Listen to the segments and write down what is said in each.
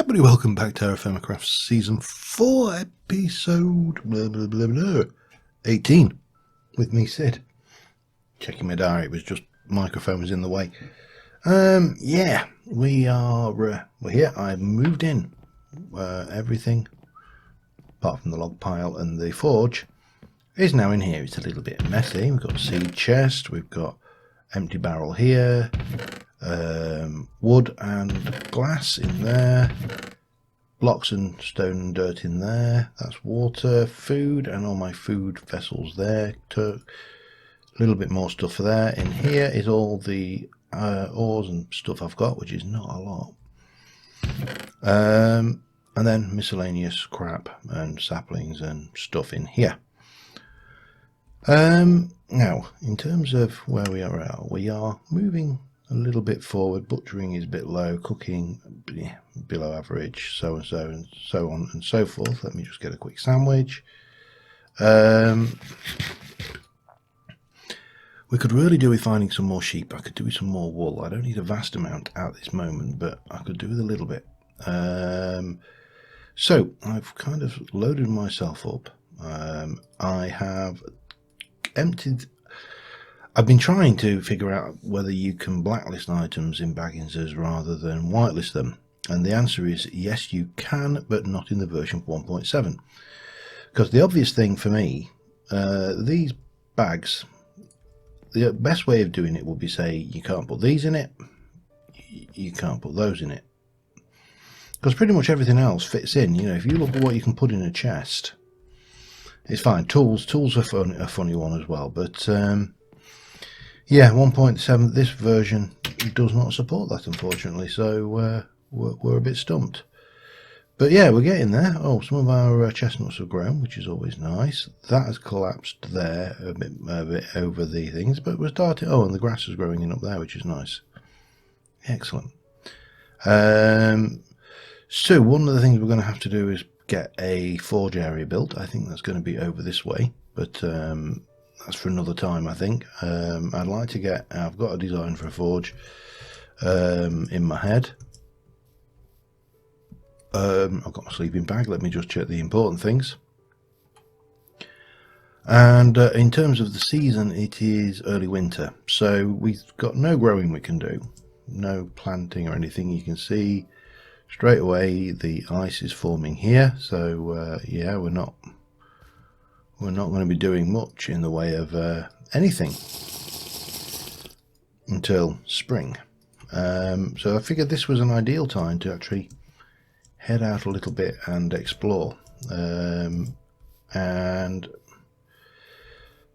Everybody, welcome back to TerraFirmaCraft Season 4, Episode 18, with me, Sid. Checking my diary, it was just microphone was in the way. Yeah, we're here. I've moved in everything, apart from the log pile, and the forge is now in here. It's a little bit messy. We've got a seed chest, we've got empty barrel here, wood and glass in there, blocks and stone and dirt in there, that's water, food, and all my food vessels there, a little bit more stuff there. In here is all the ores and stuff I've got, which is not a lot, and then miscellaneous crap and saplings and stuff in here. Now, in terms of where we are moving a little bit forward. Butchering is a bit low, cooking below average, so and so on and so forth. Let me just get a quick sandwich. We could really do with finding some more sheep. I could do with some more wool. I don't need a vast amount at this moment, but I could do with a little bit. So I've kind of loaded myself up. I have emptied. I've been trying to figure out whether you can blacklist items in Bagginses rather than whitelist them, and the answer is yes, you can, but not in the version 1.7. Because the obvious thing for me, these bags, the best way of doing it would be say you can't put these in it, you can't put those in it, because pretty much everything else fits in. You know, if you look at what you can put in a chest, it's fine. Tools are a funny one as well, but yeah, 1.7, this version does not support that, unfortunately, so we're a bit stumped. But yeah, we're getting there. Oh, some of our chestnuts have grown, which is always nice. That has collapsed there a bit over the things, but we're starting. Oh, and the grass is growing in up there, which is nice. Excellent. So one of the things we're going to have to do is get a forge area built. I think that's going to be over this way, but that's for another time, I think. I'd like to get, I've got a design for a forge in my head. I've got my sleeping bag. Let me just check the important things. And in terms of the season, it is early winter, so we've got no growing we can do, no planting or anything. You can see straight away the ice is forming here, so yeah, we're not going to be doing much in the way of anything until spring. So I figured this was an ideal time to actually head out a little bit and explore. And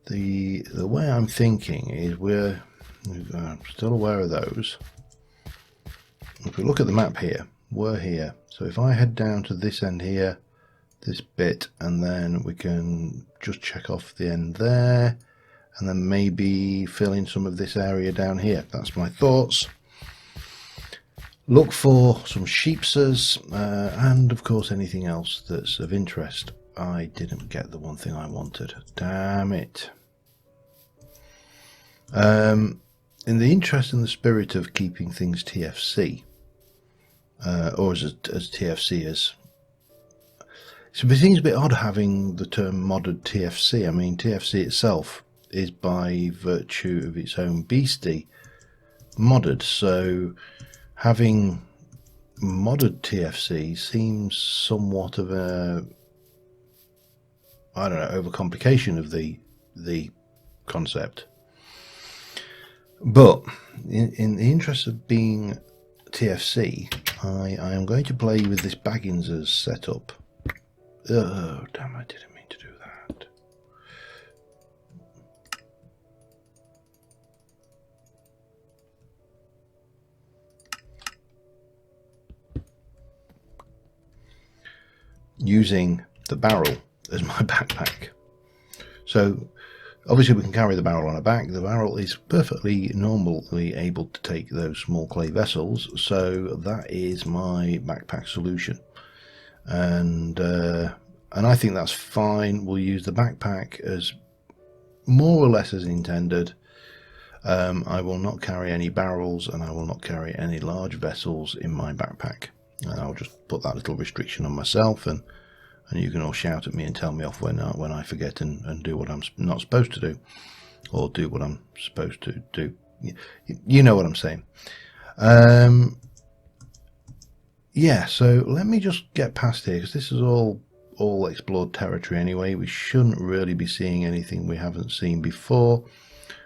the way I'm thinking is we're still aware of those. If we look at the map here, we're here. So if I head down to this end here, this bit, and then we can just check off the end there, and then maybe fill in some of this area down here. That's my thoughts. Look for some sheepsters, and of course anything else that's of interest. I didn't get the one thing I wanted. Damn it. In the interest and the spirit of keeping things TFC, or as TFC as so it seems a bit odd having the term modded TFC. I mean, TFC itself is by virtue of its own beastie modded, so having modded TFC seems somewhat of a, I don't know, overcomplication of the concept. But in the interest of being TFC, I am going to play with this Bagginses setup. Oh, damn, I didn't mean to do that. Using the barrel as my backpack. So, obviously we can carry the barrel on our back. The barrel is perfectly normally able to take those small clay vessels, so that is my backpack solution. And I think that's fine. We'll use the backpack as more or less as intended. I will not carry any barrels, and I will not carry any large vessels in my backpack. And I'll just put that little restriction on myself, and you can all shout at me and tell me off when I forget and do what I'm not supposed to do, or do what I'm supposed to do. You know what I'm saying. Yeah, so let me just get past here, because this is all explored territory anyway. We shouldn't really be seeing anything we haven't seen before.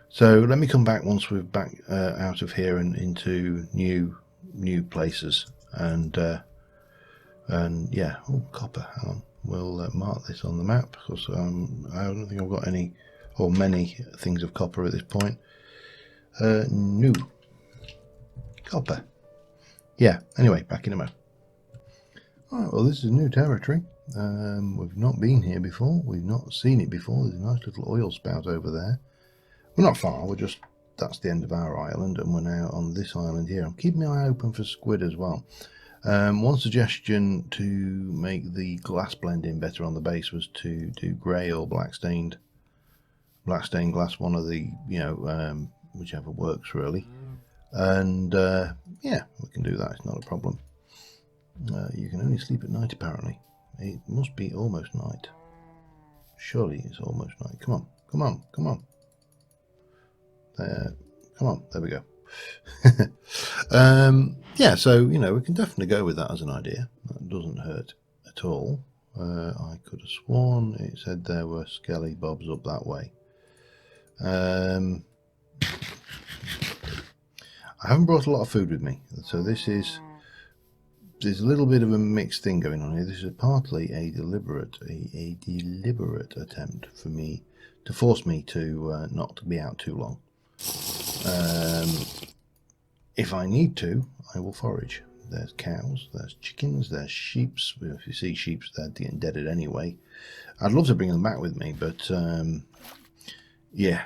So let me come back once we're back out of here and into new places. And yeah, oh, copper. Hang on, we'll mark this on the map, because I don't think I've got any or many things of copper at this point. No copper. Yeah, anyway, back in a moment. Alright, well, this is new territory. We've not been here before. We've not seen it before. There's a nice little oil spout over there. We're not far. That's the end of our island, and we're now on this island here. I'm keeping my eye open for squid as well. One suggestion to make the glass blending better on the base was to do grey or black stained glass. One of the, whichever works really. And yeah, we can do that. It's not a problem. You can only sleep at night, apparently. It must be almost night. Surely it's almost night. Come on, come on, come on. Come on, there we go. Yeah, so, we can definitely go with that as an idea. That doesn't hurt at all. I could have sworn it said there were skelly bobs up that way. I haven't brought a lot of food with me, so there's a little bit of a mixed thing going on here. This is partly a deliberate attempt for me to force me to not be out too long. If I need to, I will forage. There's cows, there's chickens, there's sheep. If you see sheep, they're getting deaded anyway. I'd love to bring them back with me, but yeah,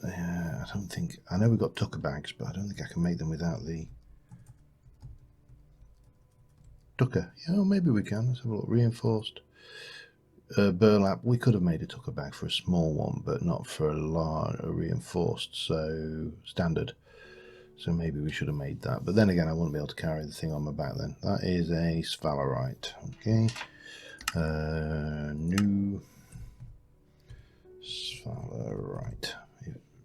I don't think. I know we've got tucker bags, but I don't think I can make them without the tucker. Yeah, maybe we can. Let's have a look. Reinforced burlap. We could have made a tucker bag for a small one, but not for a reinforced, so standard. So maybe we should have made that. But then again, I wouldn't be able to carry the thing on my back then. That is a sphalerite. Okay. New sphalerite.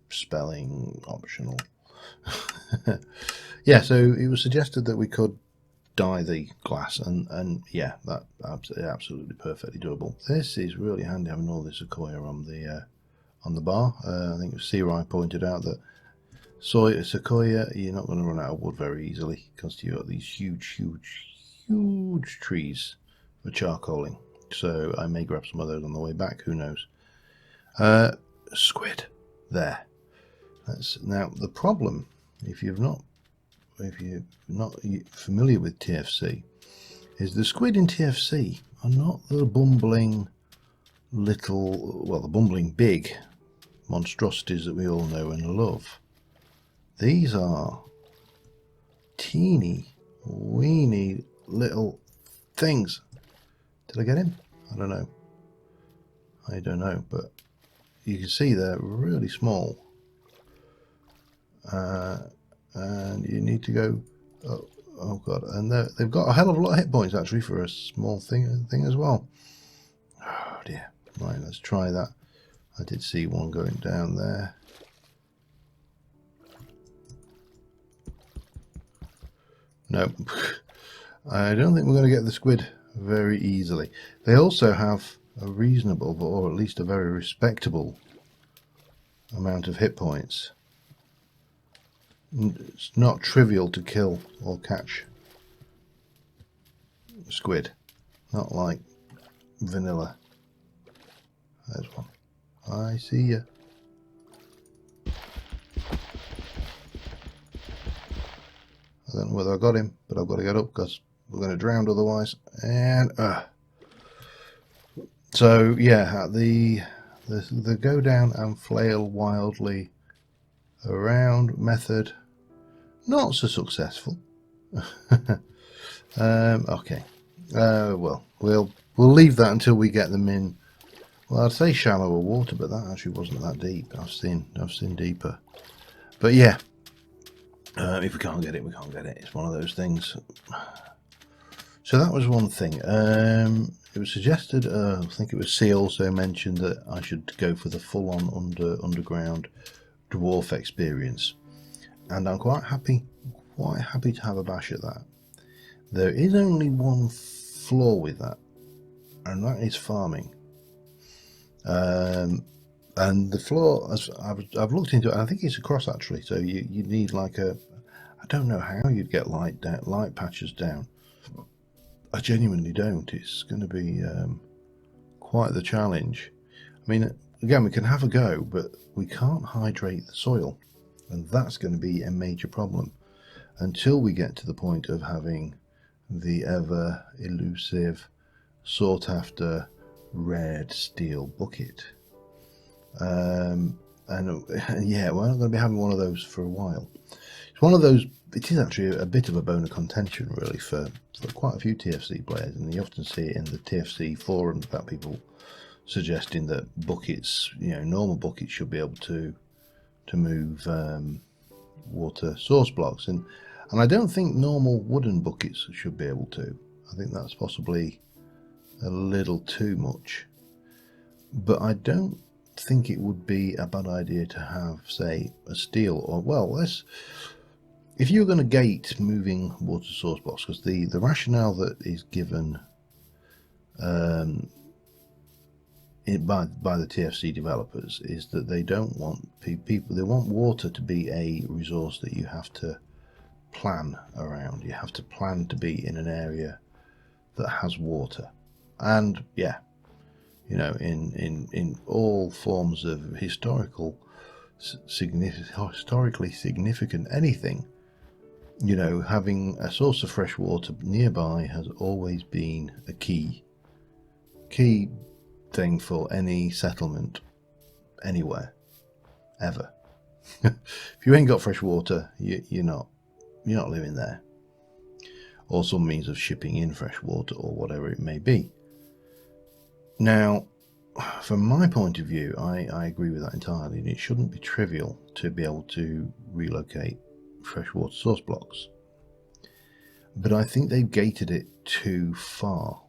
Spelling optional. Yeah, so it was suggested that we could dye the glass, and yeah, that absolutely perfectly doable. This is really handy, having all this sequoia on the bar. I think Searai pointed out that sequoia, you're not going to run out of wood very easily, because you've got these huge trees for charcoaling. So I may grab some of those on the way back, who knows. Squid there. Now the problem, if you're not familiar with TFC, is the squid in TFC are not the bumbling big monstrosities that we all know and love. These are teeny weeny little things. Did I get him? I don't know, but you can see they're really small. And you need to go, oh god, and they've got a hell of a lot of hit points actually for a small thing as well. Oh dear. Right, let's try that. I did see one going down there. No, I don't think we're going to get the squid very easily. They also have a reasonable, or at least a very respectable amount of hit points. It's not trivial to kill or catch squid, not like vanilla. There's one. I see ya. I don't know whether I got him, but I've got to get up because we're going to drown otherwise. And so yeah, the go down and flail wildly around method, not so successful. Okay. Well, we'll leave that until we get them in. Well, I'd say shallower water, but that actually wasn't that deep. I've seen deeper. But yeah, if we can't get it, we can't get it. It's one of those things. So that was one thing. It was suggested, I think it was C also mentioned that I should go for the full-on underground dwarf experience, and I'm quite happy to have a bash at that. There is only one flaw with that, and that is farming. And the flaw, as I've looked into it, I think it's across actually. So you need like a, I don't know how you'd get light patches down. I genuinely don't. It's going to be quite the challenge. I mean, again, we can have a go, but we can't hydrate the soil, and that's going to be a major problem until we get to the point of having the ever elusive, sought after red steel bucket. And yeah, we're not going to be having one of those for a while. It's one of those, it is actually a bit of a bone of contention really for quite a few TFC players, and you often see it in the TFC forums about people suggesting that buckets, normal buckets should be able to move water source blocks, and I don't think normal wooden buckets should be able to. I think that's possibly a little too much, but I don't think it would be a bad idea to have, say, a steel, or if you're going to gate moving water source blocks, because the rationale that is given by the TFC developers is that they don't want people, they want water to be a resource that you have to plan around. You have to plan to be in an area that has water. And yeah, in all forms of historically significant anything, having a source of fresh water nearby has always been a key thing for any settlement anywhere, ever. If you ain't got fresh water, you're not living there, or some means of shipping in fresh water or whatever it may be. Now, from my point of view, I agree with that entirely. It shouldn't be trivial to be able to relocate freshwater source blocks, but I think they've gated it too far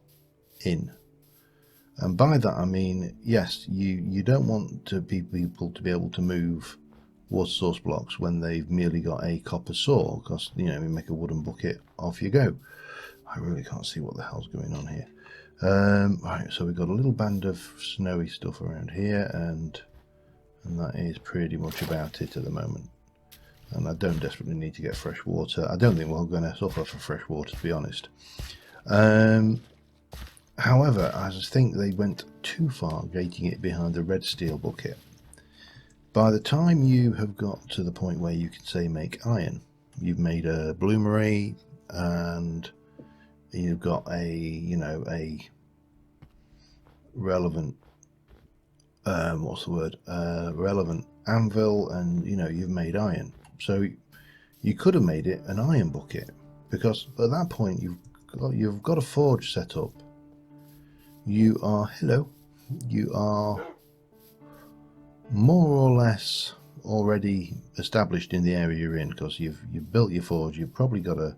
in. And by that I mean, yes, you don't want people to be able to move water source blocks when they've merely got a copper saw, because you make a wooden bucket, off you go. I really can't see what the hell's going on here. Right, so we've got a little band of snowy stuff around here, and that is pretty much about it at the moment. And I don't desperately need to get fresh water. I don't think we're going to suffer for fresh water, to be honest. However, I just think they went too far gating it behind the red steel bucket. By the time you have got to the point where you can say make iron, you've made a bloomery, and you've got a relevant relevant anvil, and you've made iron. So you could have made it an iron bucket, because at that point you've got a forge set up. You are more or less already established in the area you're in, because you've built your forge. You've probably got a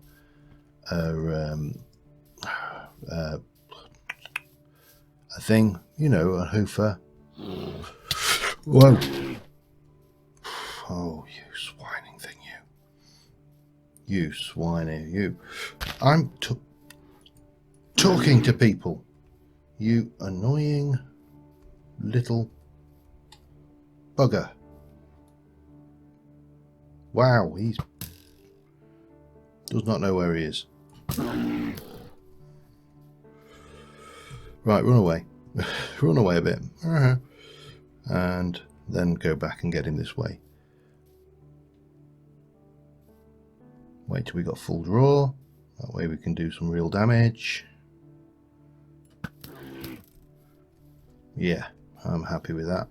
thing, a hoofer. Whoa! Oh, you swining thing, you swine, you! I'm talking to people. You annoying little bugger. Wow, he does not know where he is. Right, run away. Run away a bit. And then go back and get him this way. Wait till we got full draw. That way we can do some real damage. Yeah, I'm happy with that.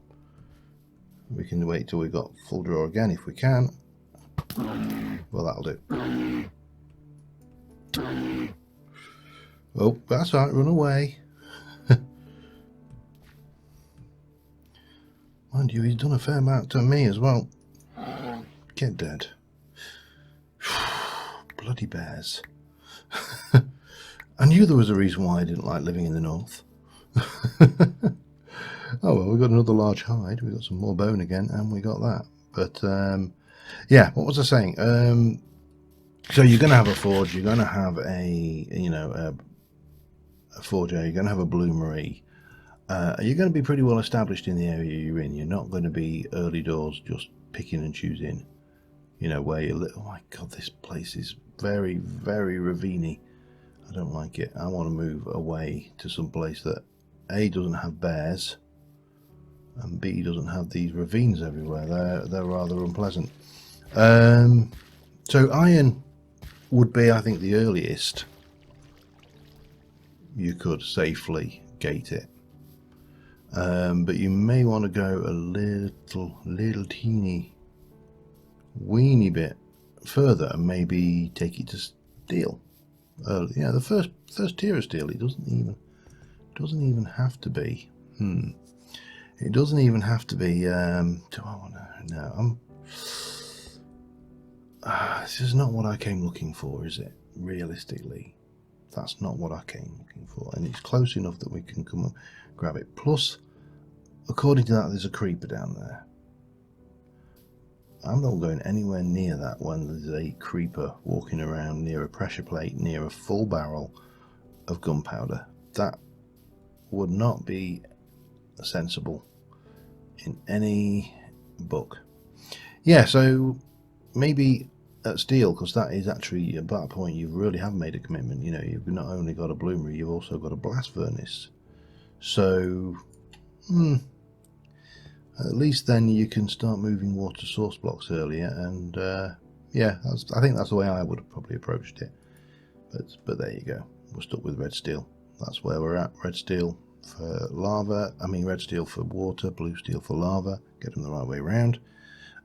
We can wait till we got full draw again if we can. Well, that'll do. Oh, that's all right, run away. Mind you, he's done a fair amount to me as well. Get dead. Bloody bears. I knew there was a reason why I didn't like living in the north. Oh well, we got another large hide, we got some more bone again, and we got that. But yeah, what was I saying? So you're going to have a forge, you're going to have a forge area, you're going to have a bloomery. You're going to be pretty well established in the area you're in. You're not going to be early doors just picking and choosing, where you live. Oh my god, this place is very, very ravine-y. I don't like it. I want to move away to some place that A, doesn't have bears, and B, doesn't have these ravines everywhere. They're rather unpleasant. So iron would be, I think, the earliest you could safely gate it. But you may want to go a little teeny weeny bit further and maybe take it to steel. Yeah, the first tier of steel. It doesn't even have to be. It doesn't even have to be. Do I want to? No, this is not what I came looking for, is it? Realistically, that's not what I came looking for, and it's close enough that we can come and grab it. Plus, according to that, there's a creeper down there. I'm not going anywhere near that when there's a creeper walking around near a pressure plate, near a full barrel of gunpowder. That would not be sensible in any book. Yeah, so maybe at steel, because that is actually at that point you really have made a commitment. You've not only got a bloomery, you've also got a blast furnace. So at least then you can start moving water source blocks earlier, and yeah, I think that's the way I would have probably approached it. But there you go, we're stuck with red steel. That's where we're at. Red steel for lava, red steel for water, blue steel for lava. Get them the right way around,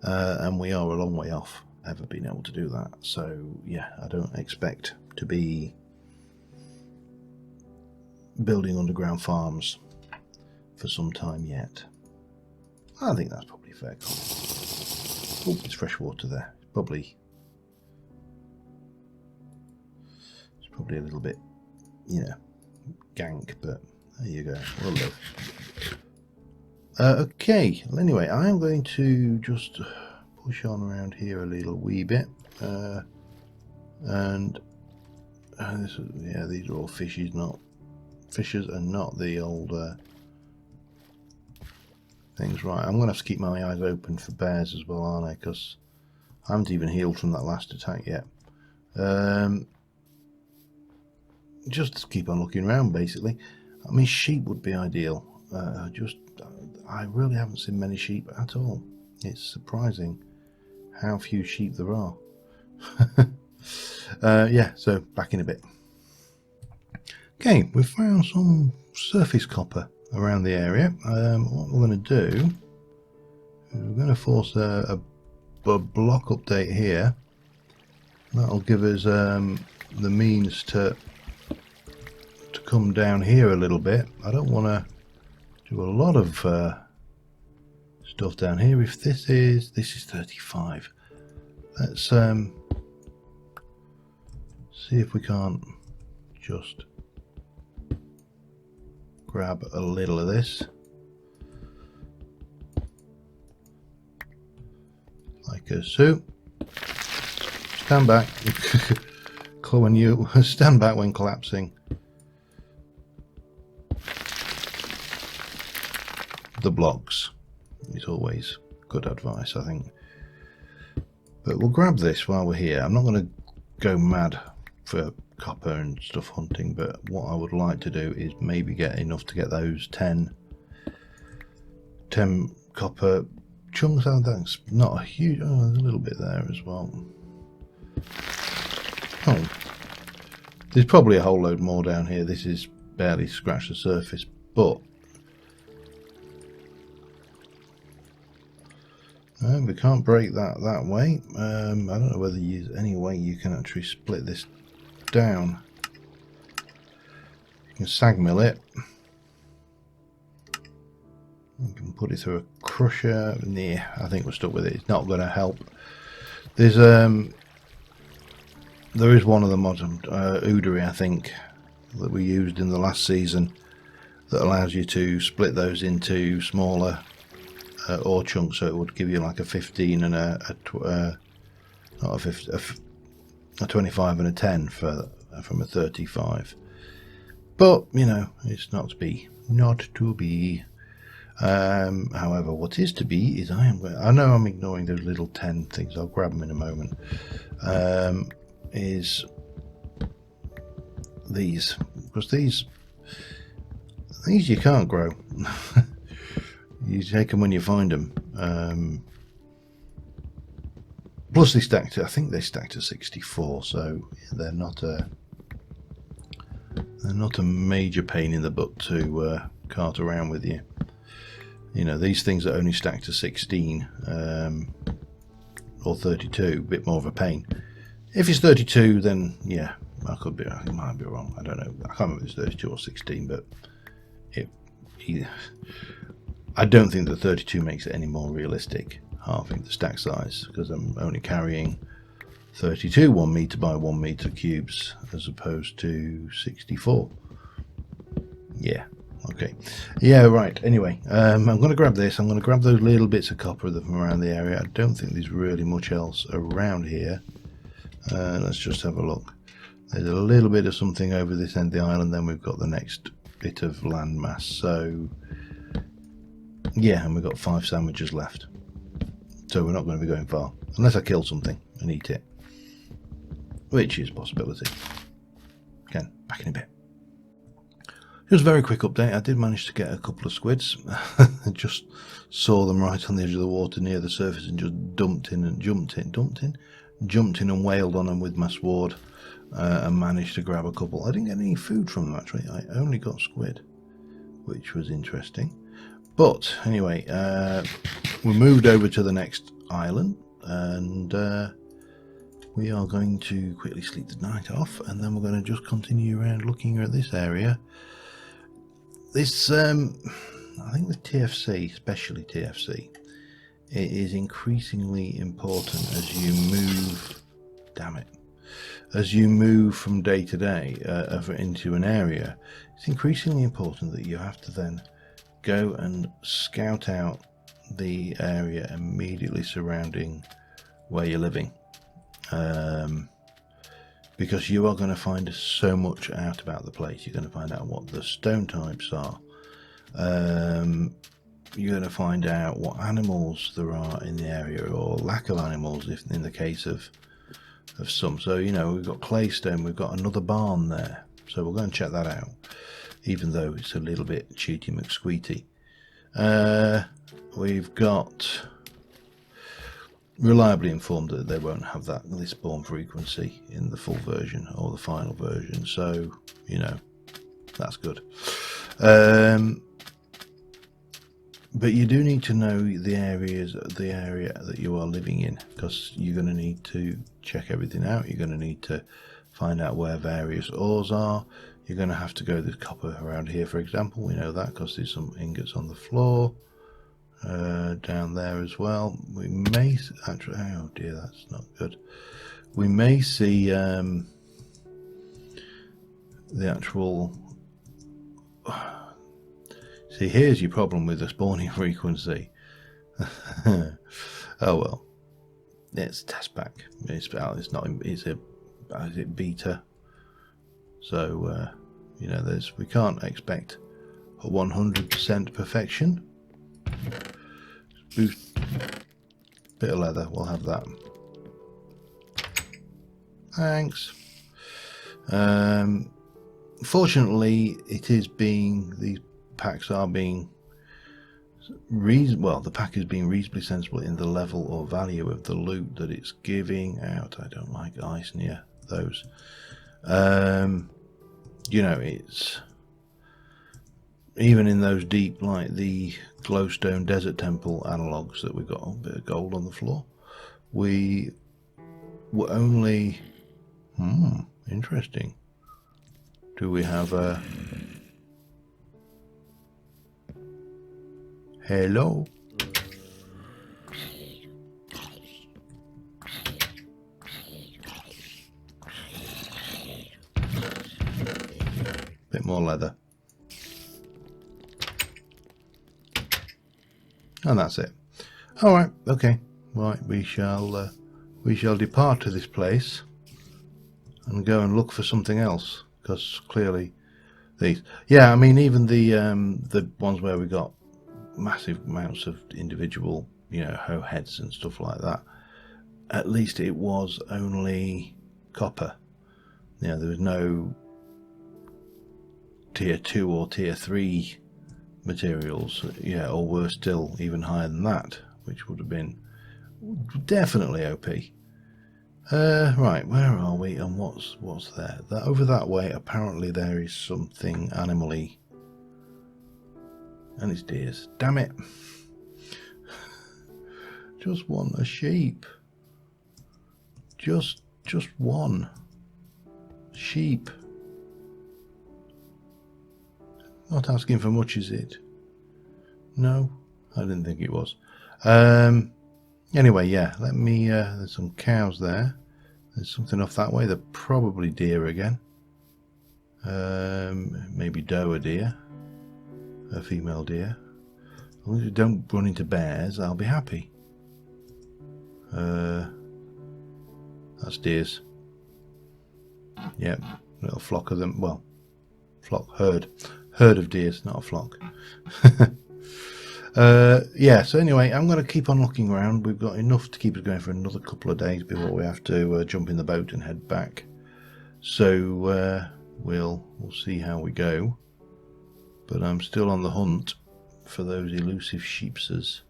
and we are a long way off ever being able to do that. So yeah, I don't expect to be building underground farms for some time yet. I think that's probably fair comment. Oh, it's fresh water there. It's probably a little bit, gank, but there you go. We'll live. Okay. Well, anyway, I am going to just push on around here a little wee bit, and these are all fishes, and not the old things. Right, I'm going to have to keep my eyes open for bears as well, aren't I? Because I haven't even healed from that last attack yet. Just keep on looking around, basically. Sheep would be ideal. I really haven't seen many sheep at all. It's surprising how few sheep there are. Yeah, so back in a bit. Okay, we've found some surface copper around the area. What we're going to do is we're going to force a block update here. That'll give us the means to come down here a little bit. I don't want to do a lot of stuff down here. If this is 35, let's see if we can't just grab a little of this, like so. Stand back. When you stand back when collapsing. The blocks is always good advice, I think. But we'll grab this while we're here. I'm not going to go mad for copper and stuff hunting, but what I would like to do is maybe get enough to get those 10 copper chunks out. That's not a huge, there's a little bit there as well. Oh, there's probably a whole load more down here. This is barely scratched the surface, but we can't break that way. I don't know whether there's any way you can actually split this down. You can sag mill it. You can put it through a crusher. Yeah, I think we're stuck with it. It's not going to help. There is one of the mods, Udery, I think, that we used in the last season that allows you to split those into smaller ore chunks, so it would give you like a 15 and not a 50, a 25 and a 10 from a 35. But you know, it's not to be. However, what is to be is I know I'm ignoring those little 10 things. I'll grab them in a moment. Is these, because these you can't grow. You take them when you find them. Plus they stack to, I think they stack to 64, so they're not a major pain in the butt to cart around with you. You know, these things that only stack to 16 or 32, a bit more of a pain. If it's 32, then yeah, I might be wrong. I don't know. I can't remember if it's 32 or 16, but I don't think that 32 makes it any more realistic, halving the stack size, because I'm only carrying 32 1 meter by 1 meter cubes as opposed to 64. Yeah. Okay. Yeah, right. Anyway, I'm going to grab this. I'm going to grab those little bits of copper from around the area. I don't think there's really much else around here. Let's just have a look. There's a little bit of something over this end of the island, then we've got the next bit of landmass. So, yeah, and we've got 5 sandwiches left. So we're not going to be going far. Unless I kill something and eat it. Which is a possibility. Again, back in a bit. Just a very quick update. I did manage to get a couple of squids. I just saw them right on the edge of the water near the surface and just jumped in and wailed on them with my sword and managed to grab a couple. I didn't get any food from them actually. I only got squid, which was interesting. But anyway, we moved over to the next island and we are going to quickly sleep the night off, and then we're going to just continue around looking at this area. This, I think with TFC, especially TFC, it is increasingly important as you move, as you move from day to day into an area, it's increasingly important that you have to then go and scout out the area immediately surrounding where you're living. Because you are going to find so much out about the place. You're going to find out what the stone types are. You're going to find out what animals there are in the area, or lack of animals if in the case of some. So, you know, we've got claystone, we've got another barn there. So we're going to check that out, even though it's a little bit cheaty McSqueety. We've got reliably informed that they won't have this spawn frequency in the full version or the final version, so you know that's good. But you do need to know the area that you are living in, because you're going to need to check everything out. You're going to need to find out where various ores are. You're going to have to go, there's copper around here, for example. We know that because there's some ingots on the floor. Down there as well. We may actually, oh dear, that's not good. We may see the actual. See, here's your problem with the spawning frequency. Oh well, it's test pack. It's not. It's a beta. So you know, we can't expect a 100% perfection. Boost, bit of leather, we'll have that. Thanks. Fortunately, these packs are being the pack is being reasonably sensible in the level or value of the loot that it's giving out. I don't like ice near those. You know, it's even in those deep, like the glowstone desert temple analogues that we got, a bit of gold on the floor. We were only interesting. Do we have a hello? more leather. And that's it. All right, okay. Right, we shall depart to this place and go and look for something else, because clearly these. Yeah, I mean, even the ones where we got massive amounts of individual, you know, hoe heads and stuff like that. At least it was only copper. You know, there was no tier 2 or tier 3 materials, yeah, or worse still, even higher than that, which would have been definitely OP. Right, where are we and what's there? Over that way, apparently there is something animally, and it's deers. Damn it! Just want a sheep. Just one sheep. Not asking for much, is it? No, I didn't think it was. Anyway, yeah, let me, there's some cows there. There's something off that way. They're probably deer again. Maybe doe a deer. A female deer. As long as you don't run into bears, I'll be happy. That's deers. Yep, little flock of them. Well, herd of deers, not a flock. Yeah, so anyway, I'm going to keep on looking around. We've got enough to keep us going for another couple of days before we have to jump in the boat and head back. So we'll see how we go. But I'm still on the hunt for those elusive sheepsters.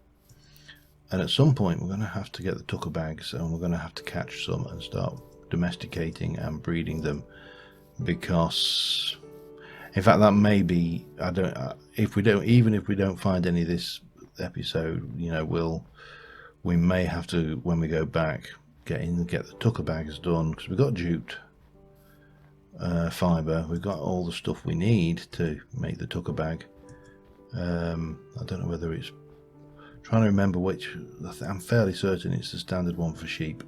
And at some point we're going to have to get the tucker bags, and we're going to have to catch some and start domesticating and breeding them, because in fact that may be, even if we don't find any this episode, you know, we may have to, when we go back, get the tucker bags done, because we've got jute fibre, we've got all the stuff we need to make the tucker bag. I don't know whether it's, trying to remember which, I'm fairly certain it's the standard one for sheep.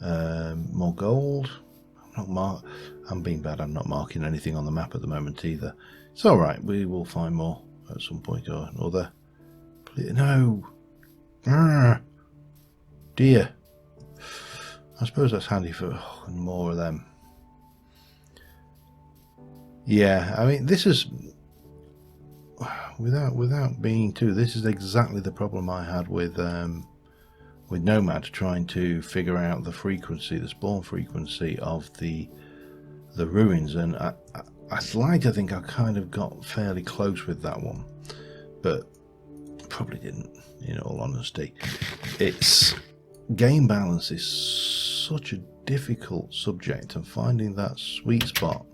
More gold. I'm being bad, I'm not marking anything on the map at the moment either. It's alright, we will find more at some point or another. No! Deer. I suppose that's handy for more of them. Yeah, I mean, this is, without being too, this is exactly the problem I had with Nomad, trying to figure out the frequency, the spawn frequency of the ruins, and I like to think I kind of got fairly close with that one, but probably didn't, in all honesty. It's game balance is such a difficult subject, and finding that sweet spot.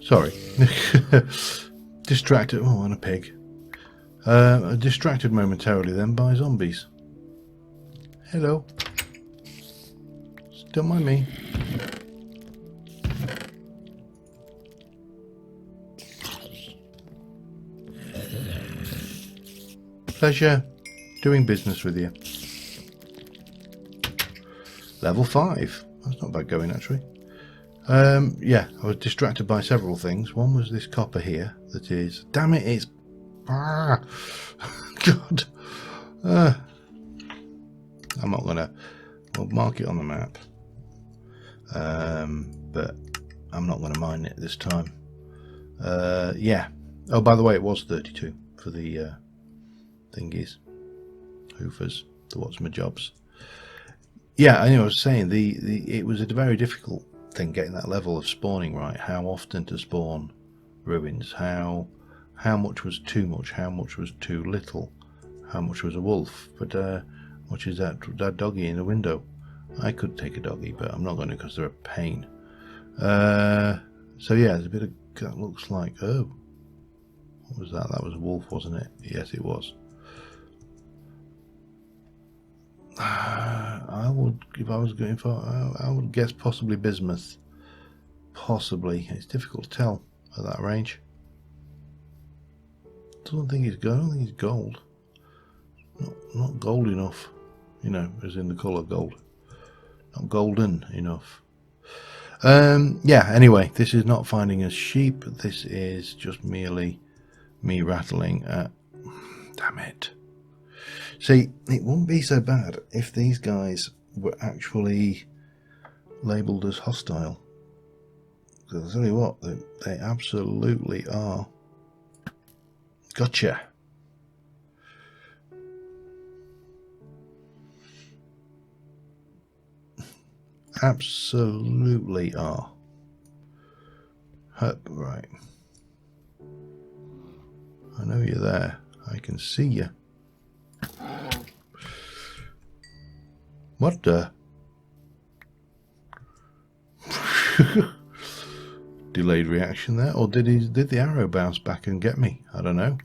Sorry. Distracted. Oh, and a pig. Distracted momentarily then by zombies. Hello. Don't mind me. Pleasure doing business with you. Level 5. That's not bad going, actually. Yeah, I was distracted by several things. One was this copper here that is, damn it, it's God. I'm not gonna, we'll mark it on the map, but I'm not gonna mine it this time. Yeah, oh, by the way, it was 32 for the thingies, hoofers, the what's my jobs. Yeah, I know, I was saying it was a very difficult thing getting that level of spawning right. How often to spawn ruins, how much was too much, how much was too little, how much was a wolf, but much is that doggy in the window. I could take a doggy, but I'm not going to, because they're a pain. So yeah, there's a bit of, that looks like, oh, what was that? That was a wolf, wasn't it? Yes, it was. I would, if I was going for, I would guess possibly bismuth. possibly. It's difficult to tell at that range. I don't think he's gold. Not gold enough, you know, as in the colour gold. Not golden enough. Yeah, anyway, this is not finding a sheep. This is just merely me rattling. Damn it. See, it wouldn't be so bad if these guys were actually labelled as hostile. Because I'll tell you what, they absolutely are. Gotcha. Absolutely are. Right. I know you're there. I can see you. What the? Delayed reaction there, or did the arrow bounce back and get me? I don't know.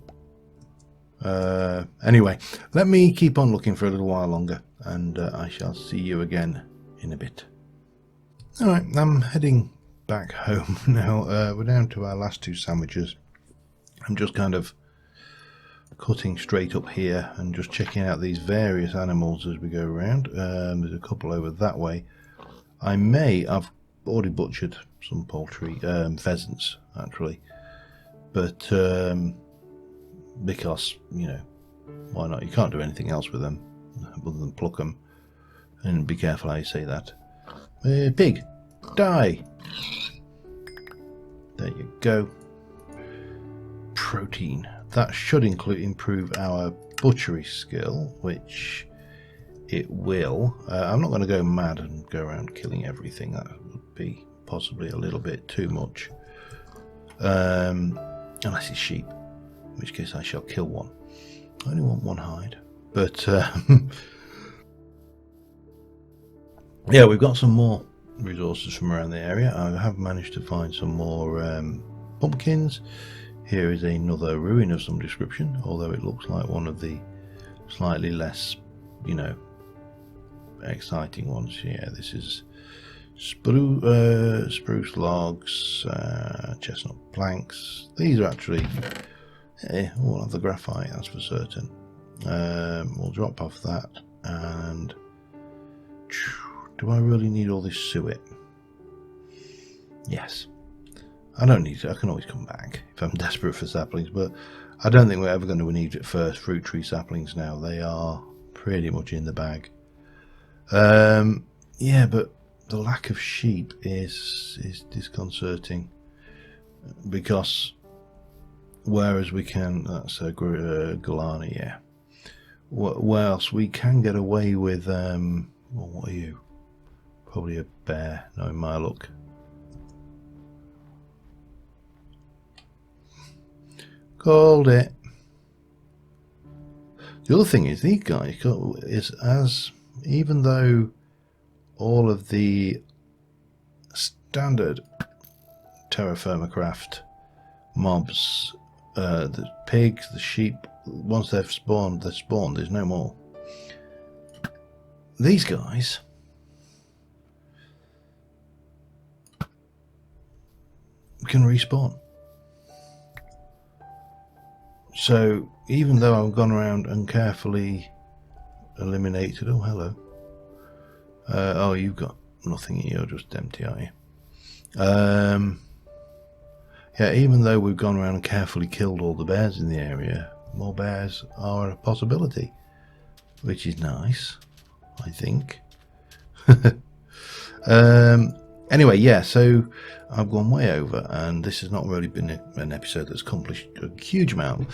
Anyway, let me keep on looking for a little while longer, and I shall see you again in a bit. Alright, I'm heading back home now. We're down to our last two sandwiches. I'm just kind of cutting straight up here and just checking out these various animals as we go around. There's a couple over that way. I've already butchered some poultry, pheasants actually, but because, you know, why not? You can't do anything else with them other than pluck them, and be careful how you say that. Pig, die! There you go. Protein. That should improve our butchery skill, which it will. I'm not going to go mad and go around killing everything. That would be possibly a little bit too much. Unless it's sheep, in which case I shall kill one. I only want one hide. But yeah, we've got some more resources from around the area. I have managed to find some more pumpkins. Here is another ruin of some description, although it looks like one of the slightly less, you know, exciting ones. Yeah, this is spruce logs, chestnut planks. These are actually, we'll have the graphite, that's for certain. We'll drop off that, and do I really need all this suet? Yes. I don't need to. I can always come back if I'm desperate for saplings, but I don't think we're ever going to need it first fruit tree saplings now. They are pretty much in the bag. Yeah, but the lack of sheep is disconcerting, because whereas we can, that's a Galana, yeah. Where else we can get away with, well, what are you? Probably a bear, knowing my luck. Called it. The other thing is, these guys even though all of the standard TerraFirmaCraft mobs, the pigs, the sheep, once they've spawned, they're spawned. There's no more. These guys can respawn. So even though I've gone around and carefully eliminated, oh hello, oh you've got nothing, you're just empty, aren't you? Yeah, even though we've gone around and carefully killed all the bears in the area, more bears are a possibility, which is nice, I think. Anyway, yeah, so I've gone way over, and this has not really been an episode that's accomplished a huge amount.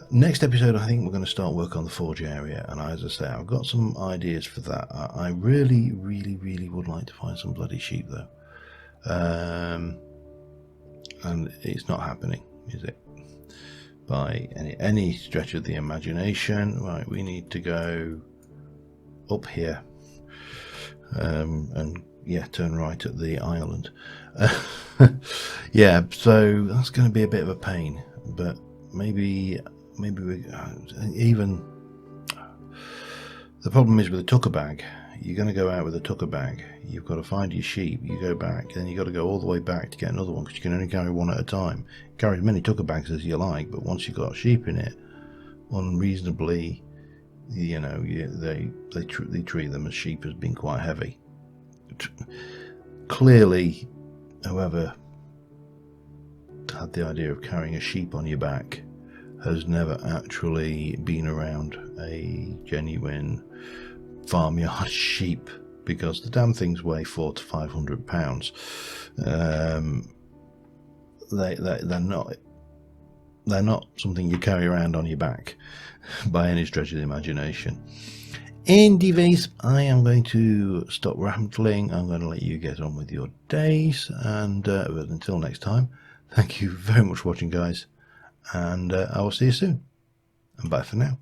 Next episode, I think we're going to start work on the forge area, and as I say, I've got some ideas for that. I really, really, really would like to find some bloody sheep, though. And it's not happening, is it? By any stretch of the imagination. Right, we need to go up here, and yeah, turn right at the island. Yeah, so that's going to be a bit of a pain, but maybe we even the problem is with the tucker bag you're going to go out with a tucker bag. You've got to find your sheep. You go back, then you've got to go all the way back to get another one, because you can only carry one at a time. Carry as many tucker bags as you like, but once you've got sheep in it, unreasonably, you know, they treat them as sheep as being quite heavy. Clearly, whoever had the idea of carrying a sheep on your back has never actually been around a genuine farmyard sheep, because the damn things weigh 400 to 500 pounds. They're not something you carry around on your back by any stretch of the imagination. Anyways, I am going to stop rambling. I'm going to let you get on with your days, and but until next time, thank you very much for watching, guys, and I will see you soon, and bye for now.